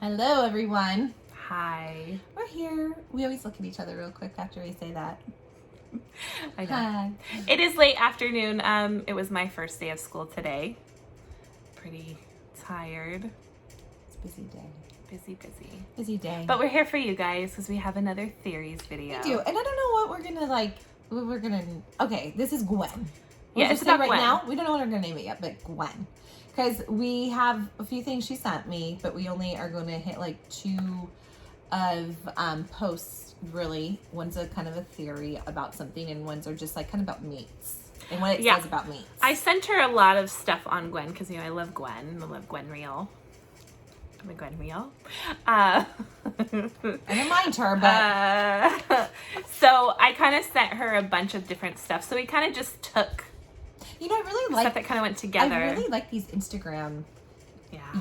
Hello, everyone. Hi. We're here. We always look at each other real quick after we say that. I know. Hi. It is late afternoon. It was my first day of school today. Pretty tired. It's a busy day. Busy. Day. But we're here for you guys because we have another theories video. We do. And I don't know what we're gonna Okay, this is Gwyn. Yeah, it's about right Gwyn. now. We don't know what we're gonna name it yet, but Gwyn. Because we have a few things she sent me, but we only are going to hit like two of posts, really. One's a kind of a theory about something, and one's are just like kind of about mates and what it says about mates. I sent her a lot of stuff on Gwyn because, I love Gwyn. I love Gwyn Real. I'm a Gwyn Real. I don't mind her, but... So I kind of sent her a bunch of different stuff. So we kind of just took... I really like... stuff that kind of went together. I really like these Instagram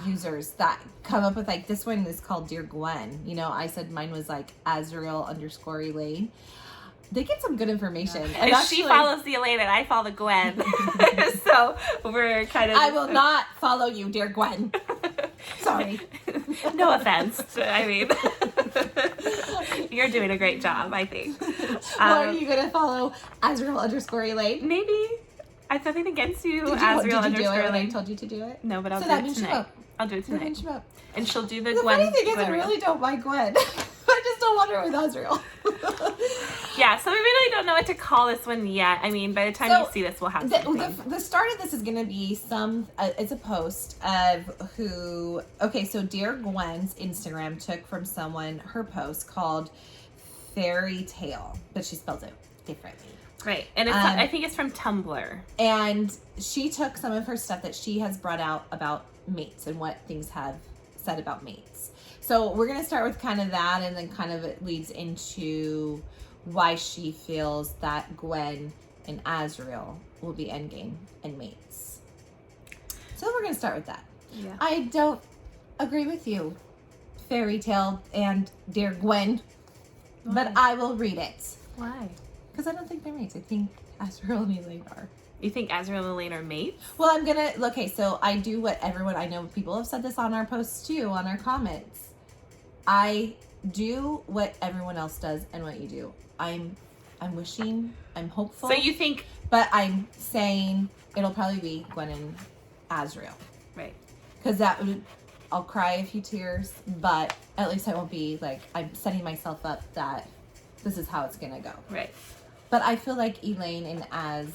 users that come up with, like, this one is called Dear Gwyn. I said mine was, like, Azriel_Elain. They get some good information. Yeah. And she follows the Elain and I follow the Gwyn. So we're kind of... I will not follow you, Dear Gwyn. Sorry. No offense. I mean, you're doing a great job, I think. Are you going to follow Azriel_Elain? Maybe. I have nothing against you, Azriel_Elain. Did you do it when I Elain. told you to do it? No, but I'll so do that it means tonight. I'll do it tonight. And she'll do the Gwyn. The funny thing is, Gwyn I Real. really don't mind Gwyn. I just don't want her with Azriel. Yeah, so we really don't know what to call this one yet. I mean, by the time you see this, we'll have something. The start of this is going to be it's a post of who... Okay, so Dear Gwyn's Instagram took from someone, her post called Fairy Tale, but she spells it differently. Right, and it's I think it's from Tumblr. And she took some of her stuff that she has brought out about mates and what things have said about mates. So we're going to start with kind of that, and then kind of it leads into why she feels that Gwyn and Azriel will be endgame and mates. So we're going to start with that. Yeah. I don't agree with you, Fairy Tale and Dear Gwyn, but I will read it. Why? Because I don't think they're mates. I think Azriel and Elain are. You think Azriel and Elain are mates? Well, so I do what everyone, I know people have said this on our posts too, on our comments. I do what everyone else does and what you do. I'm wishing, I'm hopeful. So you think... But I'm saying it'll probably be Gwyn and Azriel. Right. Because I'll cry a few tears, but at least I won't be like, I'm setting myself up that this is how it's going to go. Right. But I feel like Elain and Az...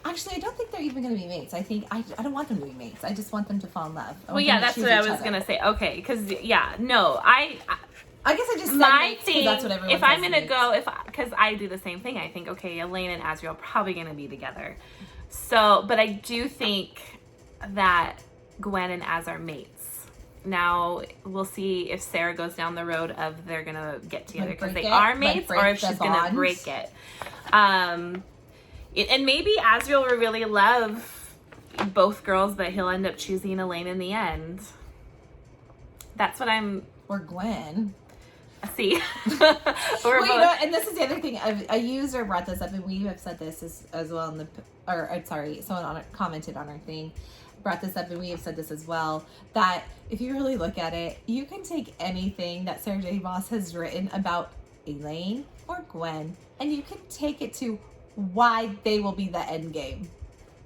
Actually, I don't think they're even going to be mates. I think I don't want them to be mates. I just want them to fall in love. Well, yeah, that's what I was going to say. Okay, because, no, I guess I just said my mates, thing, that's what everyone if I'm says going to go, because I do the same thing, I think, okay, Elain and Azriel are probably going to be together. So, but I do think that Gwyn and Az are mates. Now, we'll see if Sarah goes down the road of they're going to get together because they are mates, or if she's going to break it. And maybe Azriel will really love both girls, but he'll end up choosing Elain in the end. That's what I'm... Or Gwyn. See? Well, and this is the other thing. A user brought this up, and we have said this as well someone commented on our thing, brought this up, and we have said this as well, that if you really look at it, you can take anything that Sarah J. Maas has written about Elain or Gwyn, and you can take it to why they will be the end game.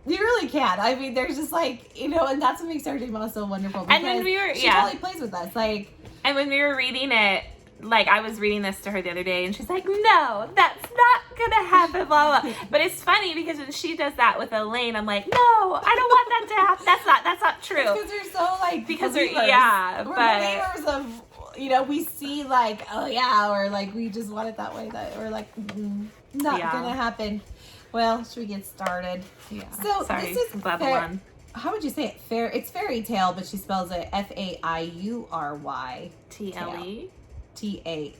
You really can. I mean, there's just like, and that's what makes Sarah J. Maas so wonderful. And when she totally plays with us. And when we were reading it, I was reading this to her the other day, and she's like, no, that's not gonna happen, blah, blah. But it's funny because when she does that with Elain, I'm like, no, I don't want that to happen. That's not true. Because they're so because believers. we're believers of, we see or we just want it that way, that we're like, not gonna happen. Well, should we get started? Yeah. So sorry, this is Babylon. How would you say it? It's Fairy Tale, but she spells it FAIURY. TLE.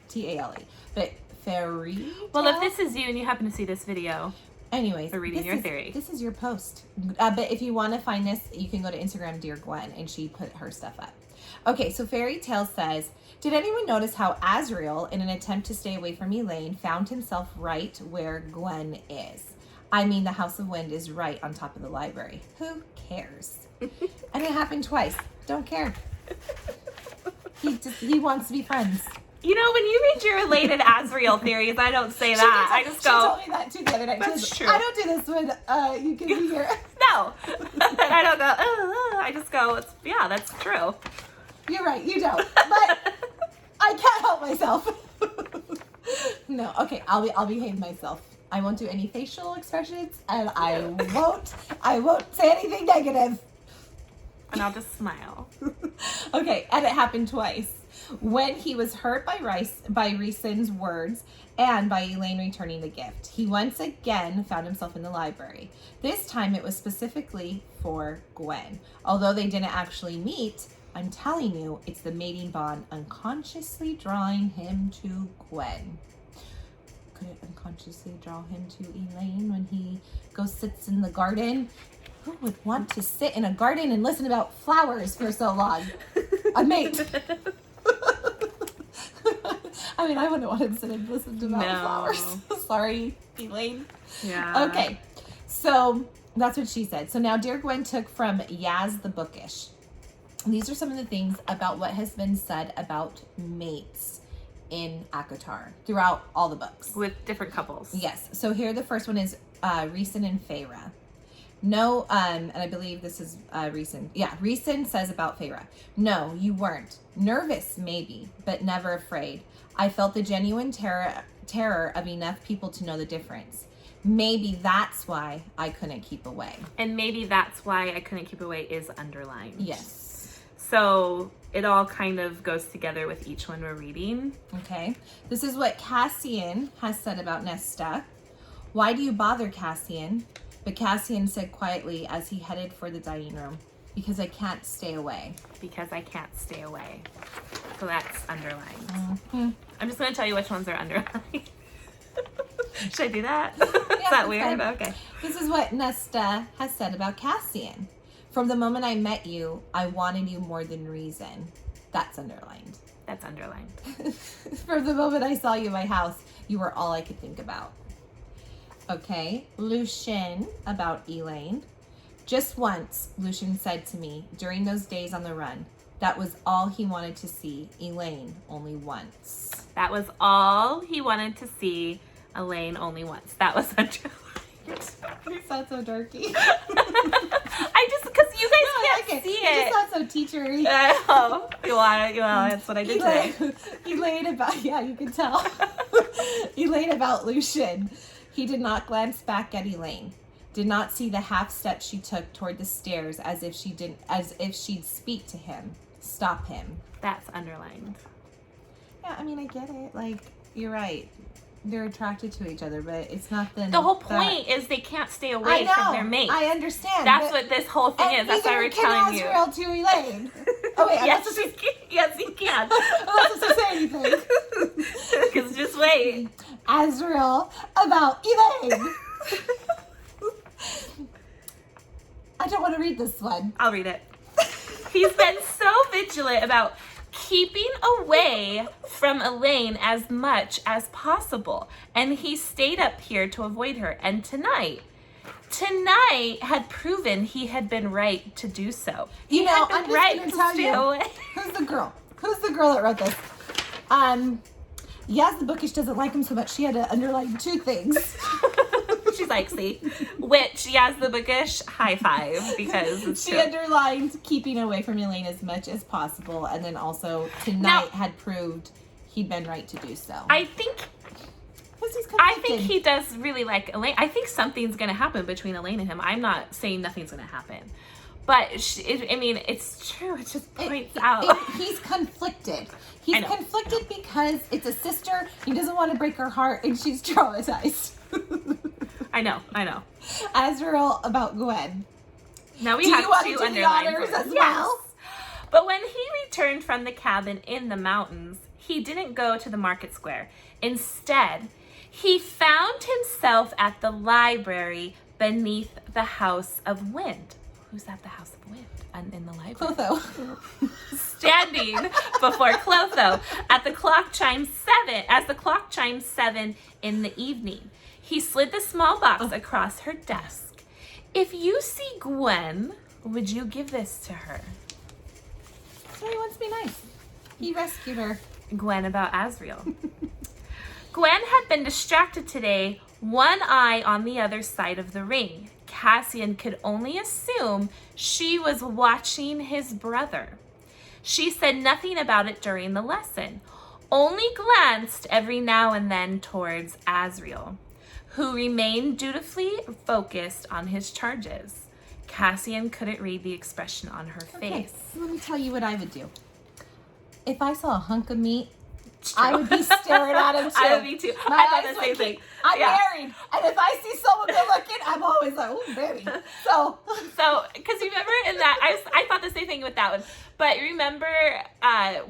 TALE. But fairy. Well, if this is you and you happen to see this video, anyways, for reading your theory, this is your post. But if you want to find this, you can go to Instagram, Dear Gwyn, and she put her stuff up. Okay, so Fairy Tale says, did anyone notice how Azriel, in an attempt to stay away from Elain, found himself right where Gwyn is? I mean, the House of Wind is right on top of the library. Who cares? And it happened twice. Don't care. He wants to be friends. You know, when you read your Elain and Azriel theories, I don't say that. I just go. She told me that too the other night. That's true. I don't do this when you can be here. No. And I don't go, I just go, that's true. You're right, you don't. But I can't help myself. No, okay, I'll behave myself. I won't do any facial expressions, and I won't say anything negative. And I'll just smile. Okay, and it happened twice. When he was hurt by Rhysand's words and by Elain returning the gift, he once again found himself in the library. This time it was specifically for Gwyn. Although they didn't actually meet, I'm telling you, it's the mating bond unconsciously drawing him to Gwyn. Could it unconsciously draw him to Elain when he goes sits in the garden? Who would want to sit in a garden and listen about flowers for so long? A mate. I mean, I wouldn't want to sit and listen to about flowers. Sorry, Elain. Yeah. Okay, so that's what she said. So now dear Gwyn took from Az the Bookish. These are some of the things about what has been said about mates in ACOTAR throughout all the books. With different couples. Yes. So here the first one is Rhysand and Feyre. No, and I believe this is Rhysand. Yeah, Rhysand says about Feyre. No, you weren't. Nervous, maybe, but never afraid. I felt the genuine terror of enough people to know the difference. Maybe that's why I couldn't keep away. And maybe that's why I couldn't keep away is underlined. Yes. So it all kind of goes together with each one we're reading. Okay. This is what Cassian has said about Nesta. Why do you bother, Cassian? But Cassian said quietly as he headed for the dining room, because I can't stay away. Because I can't stay away. So that's underlined. Mm-hmm. I'm just going to tell you which ones are underlined. Should I do that? Yeah, Is that weird? fine. Okay. This is what Nesta has said about Cassian. From the moment I met you, I wanted you more than reason. That's underlined. That's underlined. From the moment I saw you in my house, you were all I could think about. Okay, Lucien about Elain. Just once, Lucien said to me during those days on the run, that was all he wanted to see Elain only once. That was all he wanted to see Elain only once. That was underlined. You sound so dorky. Because you guys can't see it. You sound so teachery. Oh, well, that's what I did today. Elain about, yeah, you can tell. Elain about Lucien. He did not glance back at Elain. Did not see the half step she took toward the stairs as if she'd speak to him, stop him. That's underlined. Yeah, I mean, I get it. Like, you're right. They're attracted to each other, but it's not the whole point is they can't stay away from their mate. I understand. That's what this whole thing is. That's why we're telling you. Azriel to Elain. Oh wait, yes, he can. I'm not supposed to say anything. Because just wait. Azriel about Elain. I don't want to read this one. I'll read it. He's been so vigilant about keeping away from Elain as much as possible, and he stayed up here to avoid her. And tonight had proven he had been right to do so. I'm just going to tell you. Who's the girl? Who's the girl that wrote this? Yes, the Bookish doesn't like him so much. She had to underline two things. She's like, see, which, yes, the Bookish, high five, because it's she true. underlined keeping away from Elain as much as possible, and then also tonight had proved he'd been right to do so. I think he does really like Elain. I think something's going to happen between Elain and him. I'm not saying nothing's going to happen. But, it's true. It just points out. He's conflicted. He's conflicted because it's a sister. He doesn't want to break her heart, and she's traumatized. I know. Azriel about Gwyn. Now we have two underlined words as well. But when he returned from the cabin in the mountains, he didn't go to the market square. Instead, he found himself at the library beneath the House of Wind. Who's at the House of Wind? In the library. Clotho. Standing before Clotho as the clock chimes 7 in the evening. He slid the small box across her desk. If you see Gwyn, would you give this to her? So he wants to be nice. He rescued her. Gwyn about Azriel. Gwyn had been distracted today, one eye on the other side of the ring. Cassian could only assume she was watching his brother. She said nothing about it during the lesson, only glanced every now and then towards Azriel, who remained dutifully focused on his charges. Cassian couldn't read the expression on her face. So let me tell you what I would do. If I saw a hunk of meat, I would be staring at him too. I would be too. I thought the same thing. I'm married, and if I see someone good looking, I'm always like, "Ooh, baby." So, because remember in that, I thought the same thing with that one. But remember,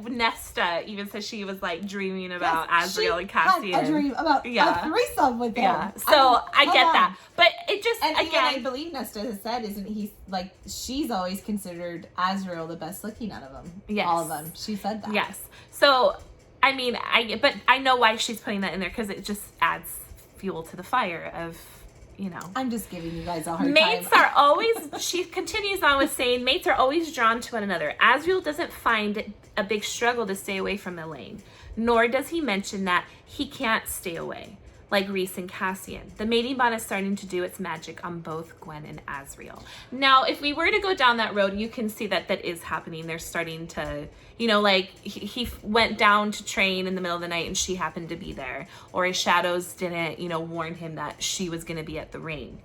Nesta even said she was like dreaming about Azriel and Cassian. Had a dream about a threesome with him. Yeah. So I get that, but it just and again, I believe Nesta has said, isn't he like she's always considered Azriel the best looking out of them. Yes. All of them. She said that. Yes. So. I mean, but I know why she's putting that in there because it just adds fuel to the fire of, you know. I'm just giving you guys a hard mates time. Are always, she continues on with saying, mates are always drawn to one another. Azriel doesn't find it a big struggle to stay away from Elain, nor does he mention that he can't stay away, like Rhys and Cassian. The mating bond is starting to do its magic on both Gwyn and Azriel. Now, if we were to go down that road, you can see that is happening. They're starting to, you know, like he went down to train in the middle of the night and she happened to be there. Or his shadows didn't, you know, warn him that she was going to be at the ring.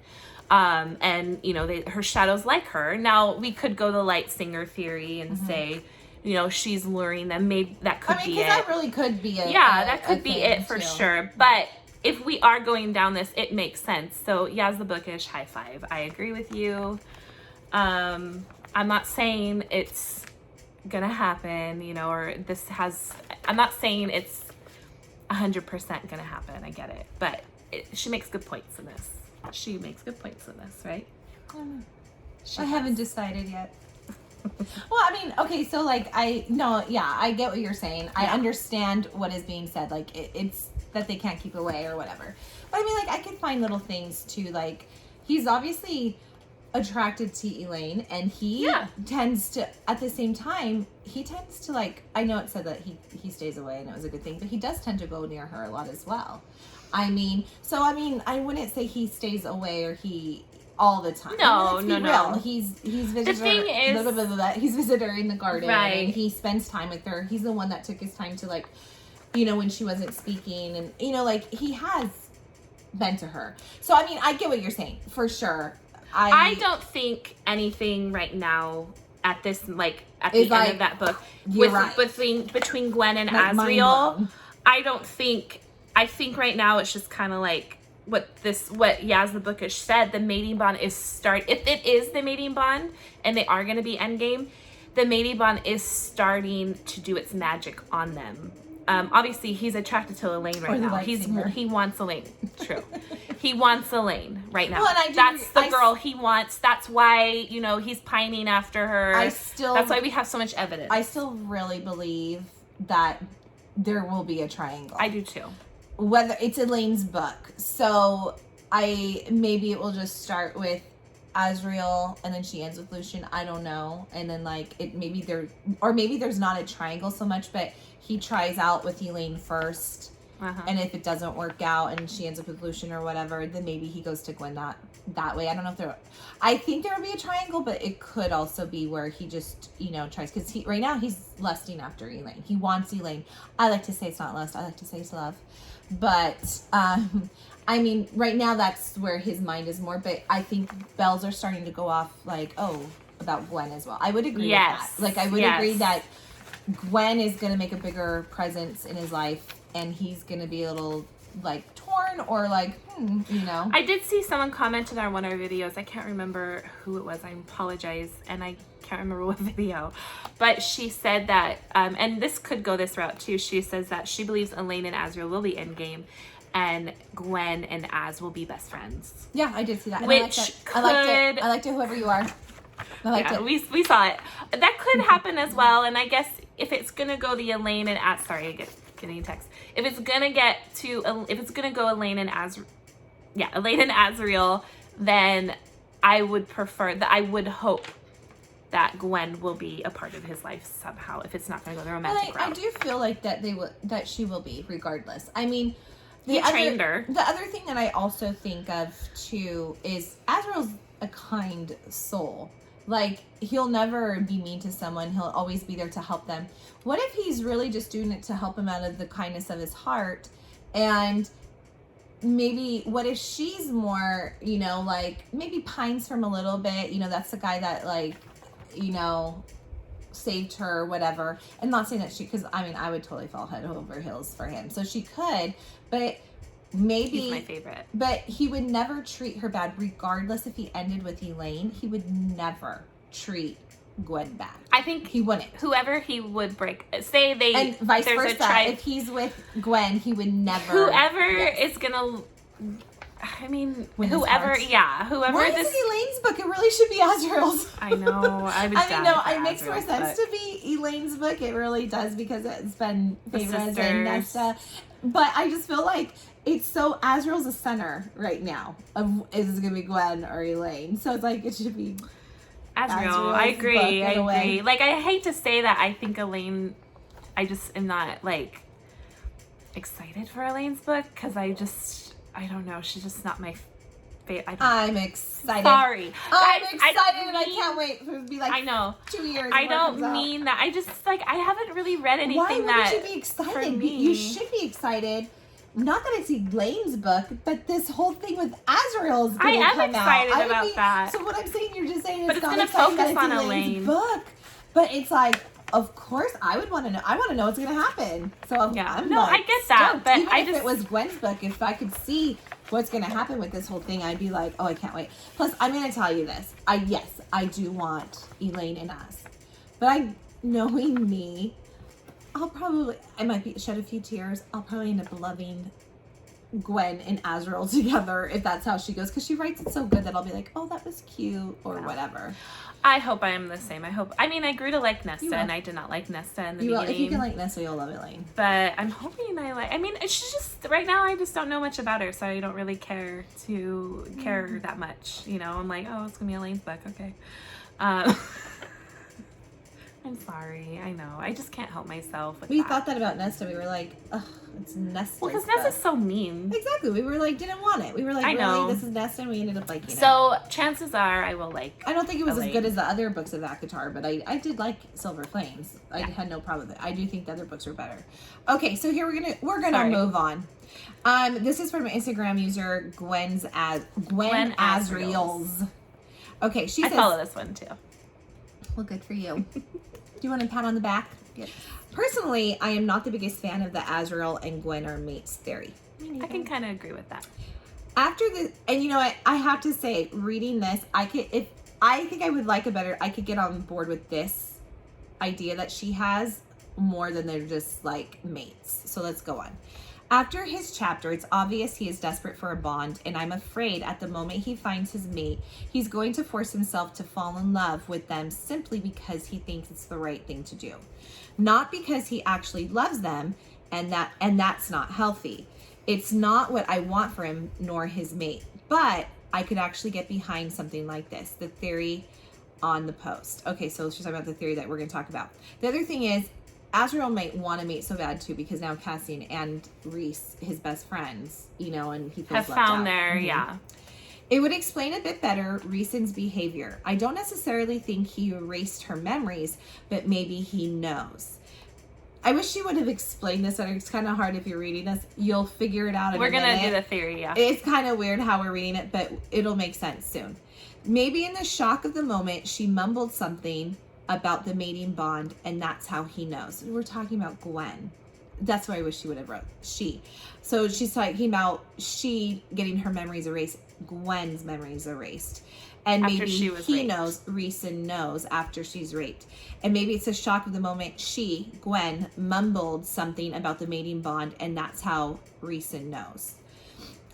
And, you know, her shadows like her. Now, we could go the light singer theory and say, you know, she's luring them. Maybe that could be it. that really could be it. Yeah, that could be it for sure. But if we are going down this, it makes sense. So, Yaz the Bookish, high five. I agree with you. I'm not saying it's gonna happen, you know, or I'm not saying it's 100% gonna happen. I get it. But she makes good points in this. She makes good points in this, right? I haven't decided yet. Well, I mean, okay, so like, I get what you're saying. I understand what is being said. Like, it's that they can't keep away or whatever. But I mean, like, I can find little things too. Like, he's obviously attracted to Elain, and he tends to, at the same time, he tends to, like, I know it said that he stays away and it was a good thing, but he does tend to go near her a lot as well. I mean, I wouldn't say he stays away or he all the time. No. He's visitor. The thing is, he's visitor in the garden, right? And he spends time with her. He's the one that took his time to, like, you know, when she wasn't speaking, and you know, like, he has been to her. So I mean, I get what you're saying for sure. I don't think anything right now at this, like, at the end of that book between Gwyn and Azriel. I think right now it's just kind of like what Yaz the Bookish said. The mating bond is if it is the mating bond and they are going to be endgame, the mating bond is starting to do its magic on them. Obviously, he's attracted to Elain right now. He wants Elain. True. He wants Elain right now. Well, that's the girl he wants. That's why, you know, he's pining after her. That's why we have so much evidence. I still really believe that there will be a triangle. I do too. Whether it's Elaine's book. So maybe it will just start with Azriel and then she ends with Lucien. I don't know. And then, like, maybe there's not a triangle so much, but he tries out with Elain first, and if it doesn't work out and she ends up with Lucien or whatever, then maybe he goes to Gwyn that way. I don't know if I think there would be a triangle, but it could also be where he just, you know, tries, because right now he's lusting after Elain. He wants Elain. I like to say it's not lust. I like to say it's love. But, I mean, right now that's where his mind is more, but I think bells are starting to go off, like, about Gwyn as well. I would agree with that. Like, I would agree that Gwyn is going to make a bigger presence in his life, and he's going to be a little, like, torn or, like, you know. I did see someone commented on one of our videos. I can't remember who it was. I apologize, and I can't remember what video. But she said that, and this could go this route, too. She says that she believes Elain and Azriel will be endgame, and Gwyn and Az will be best friends. Yeah, I did see that. And I liked it, whoever you are. I liked it. We saw it. That could happen as well, and I guess if it's gonna go the Elain and Az, sorry, I get getting a text. If it's gonna go Elain and Azriel, then I would prefer that. I would hope that Gwyn will be a part of his life somehow if it's not going to go the romantic route. I do feel like that she will be regardless. I mean, he trained her. The other thing that I also think of too is Azriel's a kind soul. Like, he'll never be mean to someone. He'll always be there to help them. What if he's really just doing it to help him out of the kindness of his heart? And maybe, what if she's more, you know, like, maybe pines from a little bit. You know, that's the guy that, like, you know, saved her or whatever. And not saying that because, I mean, I would totally fall head over heels for him. So she could, but maybe. He's my favorite. But he would never treat her bad, regardless if he ended with Elain. He would never treat Gwyn bad. I think he wouldn't. Whoever he would break, say they, and vice versa. If he's with Gwyn, he would never. Whoever is gonna. I mean, whoever this. Why is it Elaine's book? It really should be Azriel's. I know. I mean, no, it makes more sense to be Elaine's book. It really does, because it's been Feyre's and Nesta. But I just feel like it's so Azriel's the center right now of is it gonna be Gwyn or Elain? So it's like it should be Azriel. I agree. Like, I hate to say that. I think Elain. I just am not like excited for Elaine's book because I don't know. She's just not my favorite. I'm excited. Sorry. I'm excited and I can't wait for it to be like I know. 2 years. I don't mean that. I just, like, I haven't really read anything Why would you be excited? You should be excited. Not that it's Elaine's book, but this whole thing with Azriel's going to come out. I am excited about that. So what I'm saying, you're just saying it's going to focus on Elaine. Book. But it's like, of course, I would want to know. I want to know what's going to happen. So I'm I get that. Stoked. But even if it was Gwen's book, if I could see what's going to happen with this whole thing, I'd be like, oh, I can't wait. Plus, I'm going to tell you this. I do want Elain and Az. But knowing me, I might shed a few tears. I'll probably end up loving Gwyn and Azriel together if that's how she goes. Because she writes it so good that I'll be like, oh, that was cute or whatever. I hope I am the same. I grew to like Nesta, and I did not like Nesta in the beginning. If you can like Nesta, you'll love Elain. But I'm hoping she's just, right now, I just don't know much about her, so I don't really care that much. You know, I'm like, oh, it's going to be Elaine's book. Okay. I'm sorry. I know. I just can't help myself with We thought that about Nesta. We were like, ugh, it's Nesta. Well, because Nesta's so mean. Exactly. We were like, didn't want it. We were like, really? This is Nesta, and we ended up liking it. So, chances are I will like I don't think it was Elain. as good as the other books of ACOTAR, but I did like Silver Flames. I had no problem with it. I do think the other books were better. Okay, so here we're gonna move on. This is from Instagram user Gwyn Azriel's. Okay, she says, I follow this one too. Well, good for you. Do you want a pat on the back? Good. Personally, I am not the biggest fan of the Azriel and Gwyn are mates theory. I can kind of agree with that. After the, and you know what, I have to say, reading this, I think I would like I could get on board with this idea that she has more than they're just like mates. So let's go on. After his chapter, it's obvious he is desperate for a bond, and I'm afraid at the moment he finds his mate, he's going to force himself to fall in love with them simply because he thinks it's the right thing to do. Not because he actually loves them, and that's not healthy. It's not what I want for him nor his mate, but I could actually get behind something like this, the theory on the post. Okay, so let's just talk about the theory that we're going to talk about. The other thing is, Azriel might want to mate so bad too, because now Cassian and Rhys, his best friends, you know, and he feels have left found out. their, Mm-hmm. yeah. It would explain a bit better Rhysand's behavior. I don't necessarily think he erased her memories, but maybe he knows. I wish she would have explained this, and it's kind of hard if you're reading this. You'll figure it out in a minute. We're going to do the theory, yeah. It's kind of weird how we're reading it, but it'll make sense soon. Maybe in the shock of the moment, she mumbled something about the mating bond, and that's how he knows. We're talking about Gwyn. That's why I wish she would have wrote she. So she's talking about she getting her memories erased, Gwen's memories erased. And after maybe he raped. knows, Rhysand knows after she's raped. And maybe it's a shock of the moment Gwen, mumbled something about the mating bond, and that's how Rhysand knows.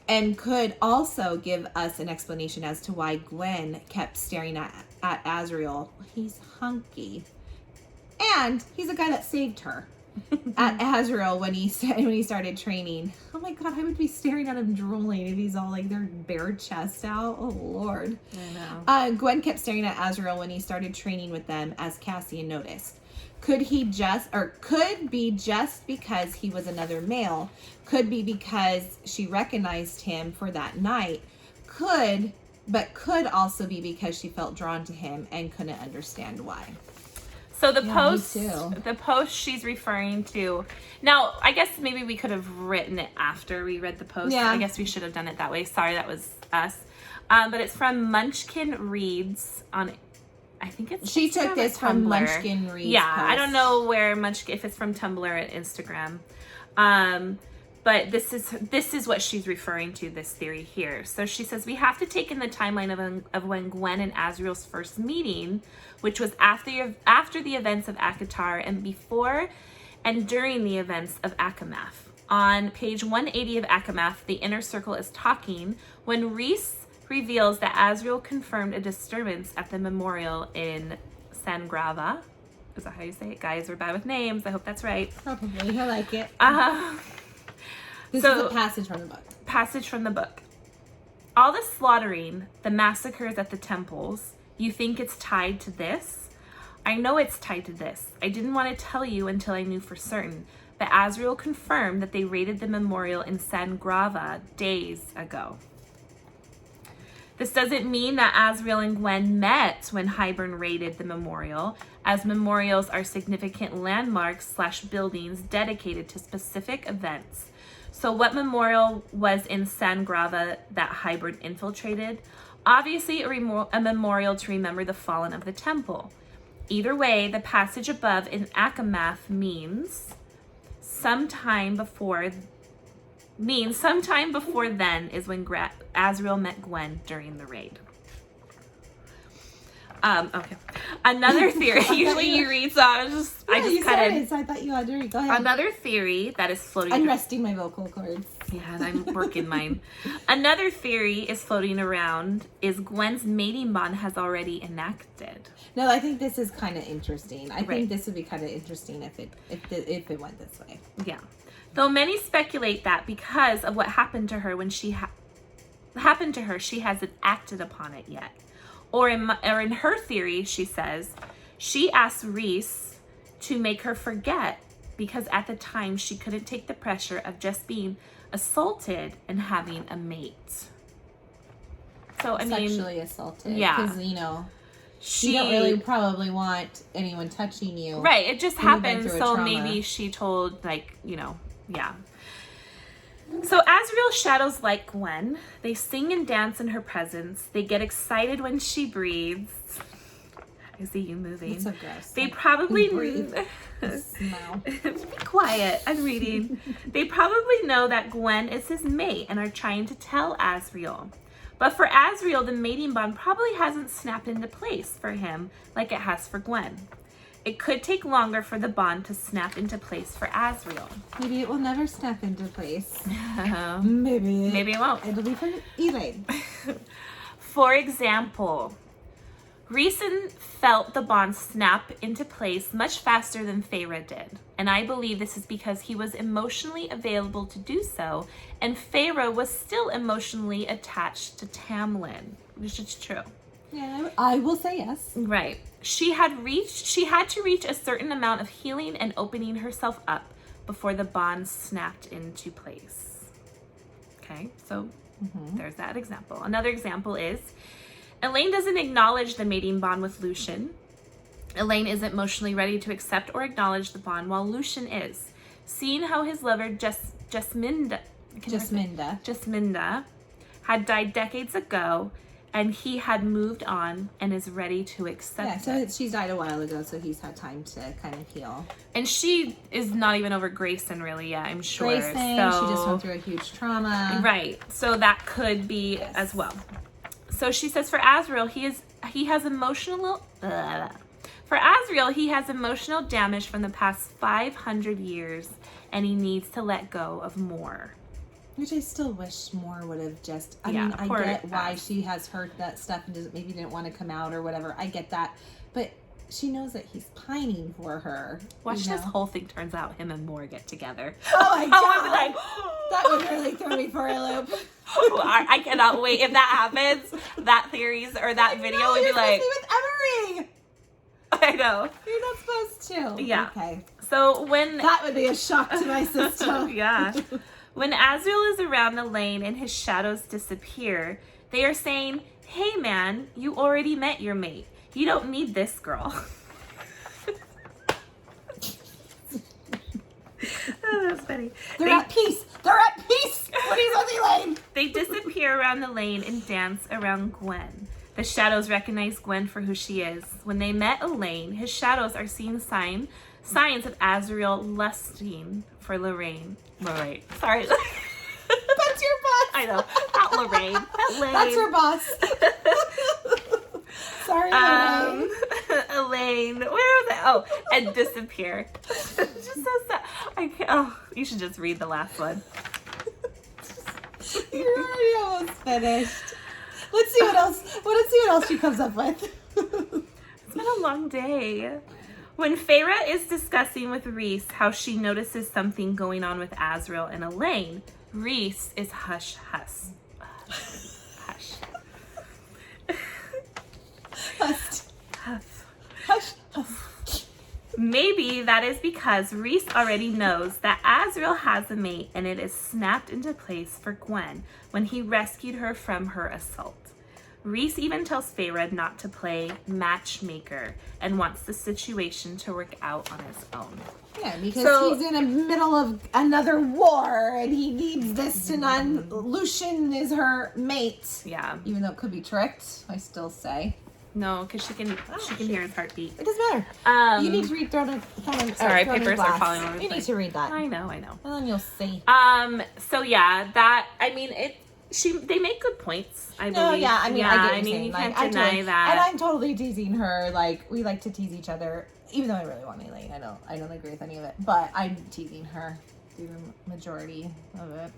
And could also give us an explanation as to why Gwyn kept staring at Azriel. He's hunky. And he's a guy that saved her. at Azriel when he started training. Oh my god, I would be staring at him drooling if he's all like their bare chest out. Oh lord. I know. Gwyn kept staring at Azriel when he started training with them, as Cassian noticed. Could be just because he was another male. Could be because she recognized him for that night. Could also be because she felt drawn to him and couldn't understand why. So the post she's referring to. Now, I guess maybe we could have written it after we read the post. Yeah. I guess we should have done it that way. Sorry, that was us. But it's from Munchkin Reads on. I think it's. She took this from Munchkin Reads. Yeah, post. I don't know where Munchkin, if it's from Tumblr or Instagram. But this is what she's referring to, this theory here. So she says, we have to take in the timeline of when Gwyn and Azriel's first meeting, which was after the events of ACOTAR and before and during the events of Akamath. On page 180 of Akamath, the inner circle is talking when Rhys reveals that Azriel confirmed a disturbance at the memorial in Sangrava. Is that how you say it? Guys, we're bad with names. I hope that's right. Probably. I like it. This is a passage from the book. Passage from the book. All the slaughtering, the massacres at the temples, you think it's tied to this? I know it's tied to this. I didn't want to tell you until I knew for certain, but Azriel confirmed that they raided the memorial in Sangrava days ago. This doesn't mean that Azriel and Gwyn met when Hybern raided the memorial, as memorials are significant landmarks / buildings dedicated to specific events. So what memorial was in Sangrava that Hybern infiltrated? Obviously a memorial to remember the fallen of the temple. Either way, the passage above in Akamath means sometime before then is when Azriel met Gwyn during the raid. Okay. Another theory. Usually you read, so I just cut in. So I thought you had to read. Go ahead. Another theory that is floating. I'm resting my vocal cords. Yeah, and I'm working mine. Another theory is floating around is Gwyn's mating bond has already enacted. No, I think this is kind of interesting. I think this would be kind of interesting if it went this way. Yeah. Though many speculate that because of what happened to her when she hasn't acted upon it yet. Or in her theory, she says, she asked Rhys to make her forget because at the time she couldn't take the pressure of just being assaulted and having a mate. So, I mean... Sexually assaulted. Yeah. Because, you don't really probably want anyone touching you. Right, it just happened, so trauma. Maybe she told, yeah. So Azriel shadows like Gwyn. They sing and dance in her presence. They get excited when she breathes. I see you moving. It's so gross. They probably breathe. Smell. Be quiet. I'm reading. They probably know that Gwyn is his mate and are trying to tell Azriel. But for Azriel, the mating bond probably hasn't snapped into place for him like it has for Gwyn. It could take longer for the bond to snap into place for Azriel. Maybe it will never snap into place. Maybe it won't. It'll be for Elain. For example, Rhysand felt the bond snap into place much faster than Feyre did. And I believe this is because he was emotionally available to do so, and Feyre was still emotionally attached to Tamlin, which is true. Yeah, I will say yes. Right. She had to reach a certain amount of healing and opening herself up before the bond snapped into place. Okay, so there's that example. Another example is Elain doesn't acknowledge the mating bond with Lucien. Elain isn't emotionally ready to accept or acknowledge the bond, while Lucien is. Seeing how his lover Jasminda had died decades ago, and he had moved on and is ready to accept it. She's died a while ago, so he's had time to kind of heal. And she is not even over Grayson really yet, I'm sure. Grayson, she just went through a huge trauma. Right. So that could be as well. So she says for Azriel, he has emotional damage from the past 500 years, and he needs to let go of more. Which I still wish more would have just... I mean, I get why she has heard that stuff and maybe didn't want to come out or whatever. I get that. But she knows that he's pining for her. Watch this whole thing turns out him and Moore get together. Oh my God. I would be like, that would really throw me for a loop. I cannot wait. If that happens, that theories or that video would be like, with Emery. I know. You're not supposed to. Yeah. Okay. So when that would be a shock to my system. Yeah. When Azriel is around Elain and his shadows disappear, they are saying, "Hey man, you already met your mate. You don't need this girl." Oh, that's funny. They're at peace. They're at peace when he's with Elain. They disappear around Elain and dance around Gwyn. The shadows recognize Gwyn for who she is. When they met Elain, his shadows are seeing signs of Azriel lusting for Lorraine. Sorry. That's your boss. I know. Not Lorraine. Elaine. That's her boss. Sorry, Elaine. Elaine. Where was it? Oh, and disappear. It's just so sad. I can't. Oh, you should just read the last one. You're already almost finished. Let's see what else. Let's see what else she comes up with. It's been a long day. When Feyre is discussing with Rhys how she notices something going on with Azriel and Elain, Rhys is hush. Hush. Maybe that is because Rhys already knows that Azriel has a mate and it is snapped into place for Gwyn when he rescued her from her assault. Rhys even tells Feyre not to play matchmaker and wants the situation to work out on his own. Yeah, because he's in the middle of another war and he needs this to non. Lucian is her mate. Yeah. Even though it could be tricked, I still say. No, because she can hear his heartbeat. It doesn't matter. You need to read Sorry, papers are falling over. You need to read that. I know. And then you'll see. So yeah, they make good points, I believe. Yeah, I get what you can't deny that. And I'm totally teasing her. Like, we like to tease each other, even though I really want Elain. I don't agree with any of it, but I'm teasing her through the majority of it.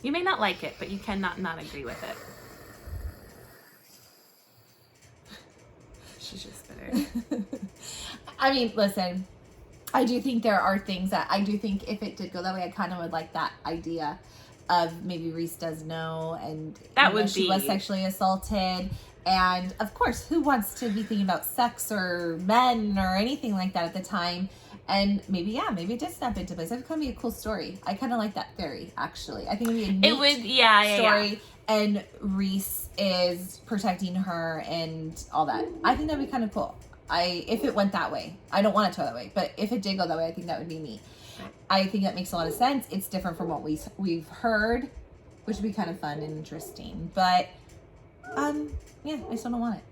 You may not like it, but you cannot not agree with it. She's just bitter. I mean, listen, I do think there are things that I do think if it did go that way, I kind of would like that idea of maybe Rhys does know and that would she was sexually assaulted. And of course, who wants to be thinking about sex or men or anything like that at the time? And maybe it did snap into place. That would kind of be a cool story. I kind of like that theory, actually. I think it would be a neat story. Yeah. And Rhys is protecting her and all that. I think that'd be kind of cool. If it went that way. I don't want it to go that way, but if it did go that way, I think that would be neat. I think that makes a lot of sense. It's different from what we've heard, which would be kind of fun and interesting. But yeah, I still don't want it.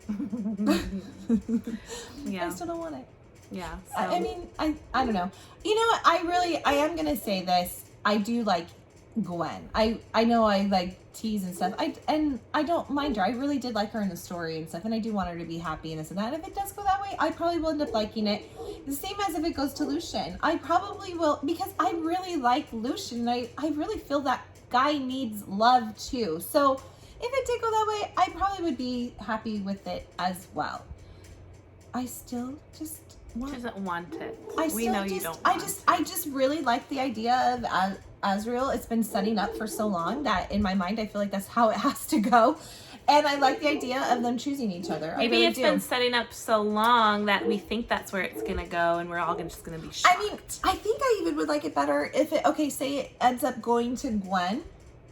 Yeah. I still don't want it. Yeah. So. I mean, I don't know. You know what? I am gonna say this. I do like Gwyn. I know I like tease and stuff. I don't mind her. I really did like her in the story and stuff, and I do want her to be happy and this and that. And if it does go that way, I probably will end up liking it. The same as if it goes to Lucian. I probably will, because I really like Lucian. I really feel that guy needs love too. So if it did go that way, I probably would be happy with it as well. I still just want. She doesn't want it. We know you don't. I just really like the idea of Azriel. It's been setting up for so long that in my mind I feel like that's how it has to go, and I like the idea of them choosing each other. Maybe really it's been setting up so long that we think that's where it's gonna go, and we're all just gonna be shocked. I mean, I think I even would like it better if it say it ends up going to Gwyn.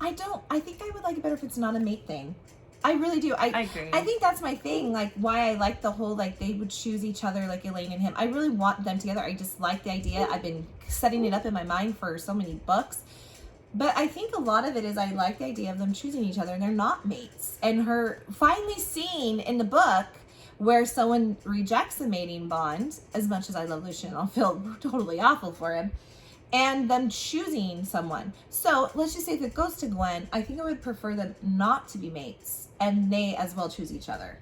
I think I would like it better if it's not a mate thing. I really do. I agree. I think that's my thing. Like, why I like the whole, like, they would choose each other, like Elain and him. I really want them together. I just like the idea. I've been setting it up in my mind for so many books. But I think a lot of it is I like the idea of them choosing each other and they're not mates. And her finally seeing in the book where someone rejects the mating bond, as much as I love Lucian, I'll feel totally awful for him, and them choosing someone. So let's just say if it goes to Gwyn, I think I would prefer them not to be mates and they as well choose each other.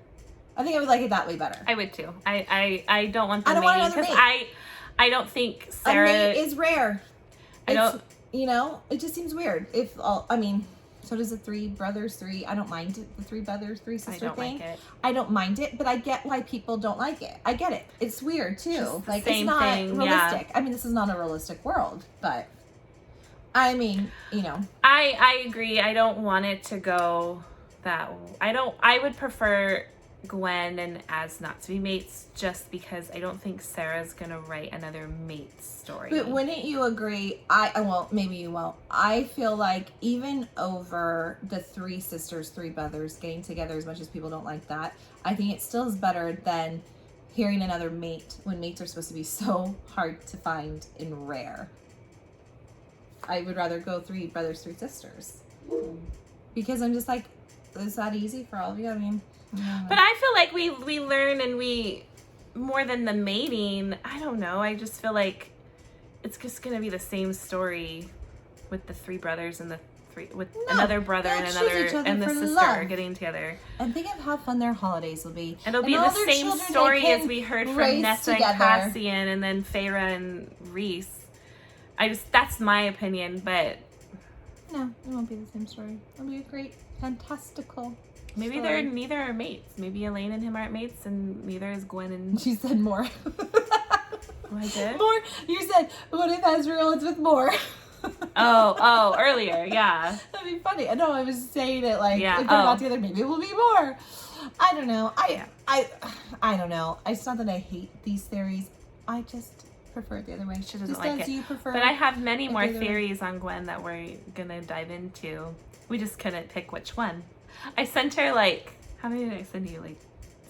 I think I would like it that way better. I would too. I don't want them mating because I don't think Sarah a mate is rare. You know, it just seems weird. So does the three brothers, three. I don't mind the three brothers, three sister I don't thing. like it. I don't mind it, but I get why people don't like it. I get it. It's weird too. Just the Like same it's not thing, realistic. I mean, this is not a realistic world, but I mean, you know. I agree. I don't want it to go that. I would prefer Gwyn and Az not to be mates, just because I don't think Sarah's gonna write another mate story. But wouldn't you agree? Well, maybe you won't. I feel like even over the three sisters, three brothers getting together, as much as people don't like that, I think it still is better than hearing another mate when mates are supposed to be so hard to find and rare. I would rather go three brothers, three sisters, because I'm just like, is that easy for all of you? I mean. But I feel like we learn, and we, more than the mating, I don't know, I just feel like it's just gonna be the same story with the three brothers and another brother and the sister love. getting together. And think of how fun their holidays will be. And it'll be the same story as we heard from Nessa and Cassian, and then Feyre and Rhys. That's my opinion, but no, it won't be the same story. It'll be a great, fantastical. Maybe story. Neither are mates. Maybe Elain and him aren't mates, and neither is Gwyn and... She said more. Oh, I did? More. You said, what if Azriel is with more? Earlier, yeah. That'd be funny. No, I was saying it like, yeah. if they're not together, maybe it will be more. I don't know. I don't know. It's not that I hate these theories. I just prefer it the other way. She doesn't like it. You prefer. But I have many more theories on Gwyn that we're gonna dive into. We just couldn't pick which one. I sent her how many did I send you?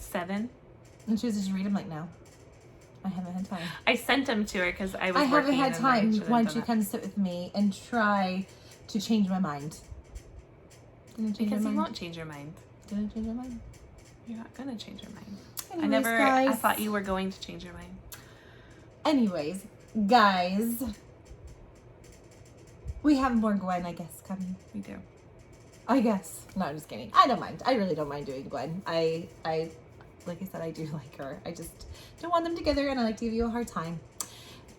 7? And she was just read them no. I haven't had time. I sent them to her because I was working. I haven't had time. Why don't you come sit with me and try to change my mind? Because you won't change your mind. Didn't change your mind? You're not gonna change your mind. Anyways, guys, I thought you were going to change your mind. Anyways, guys, we have more Gwyn, I guess, coming. We do. I guess. No, I'm just kidding. I don't mind. I really don't mind doing Gwyn. I like I said, I do like her. I just don't want them together, and I like to give you a hard time.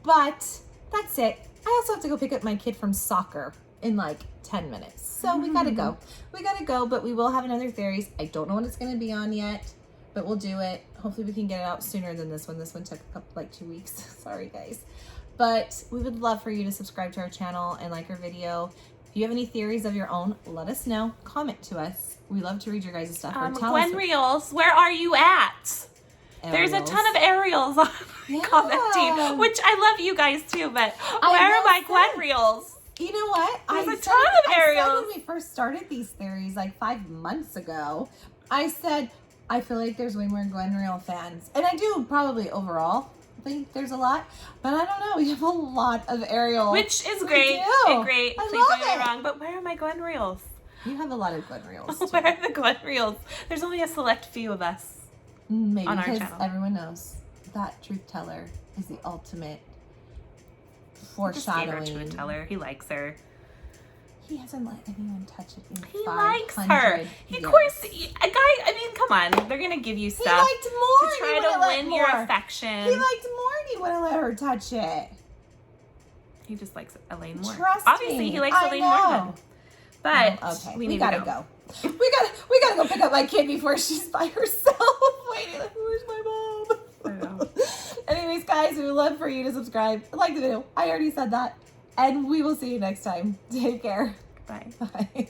But that's it. I also have to go pick up my kid from soccer in 10 minutes. So we gotta go. We gotta go, but we will have another theories. I don't know what it's gonna be on yet, but we'll do it. Hopefully we can get it out sooner than this one. This one took a couple, 2 weeks. Sorry, guys. But we would love for you to subscribe to our channel and like our video. If you have any theories of your own, let us know. Comment to us. We love to read your guys' stuff. Gwyn Reels, where are you at? There's a ton of Ariels on commenting, which I love you guys too, but where are my Gwyn Reels? You know what? There's a ton of Ariels. When we first started these theories 5 months ago, I said, I feel like there's way more Gwyn Reel fans. And I do probably overall think there's a lot, but I don't know. We have a lot of Ariel. Which is great. Great. Please don't get me wrong, but where are my Gwyn Reels? You have a lot of Gwyn Reels. Where are the Gwyn Reels? There's only a select few of us. Maybe on our because channel. Everyone knows that truth teller is the ultimate foreshadowing. Just gave her truth teller. He likes her. He hasn't let anyone touch it in He likes her. Years. Of course, a guy, I mean, come on. They're going to give you stuff he liked more, to try to win your affection. He liked more and he wouldn't let her touch it. He just likes Elain more. Trust Obviously, me, he likes Elain more than. But okay, we gotta go. We gotta go pick up my kid before she's by herself. Waiting, where's my mom? I know. Anyways, guys, we would love for you to subscribe, like the video. I already said that. And we will see you next time. Take care. Bye. Bye.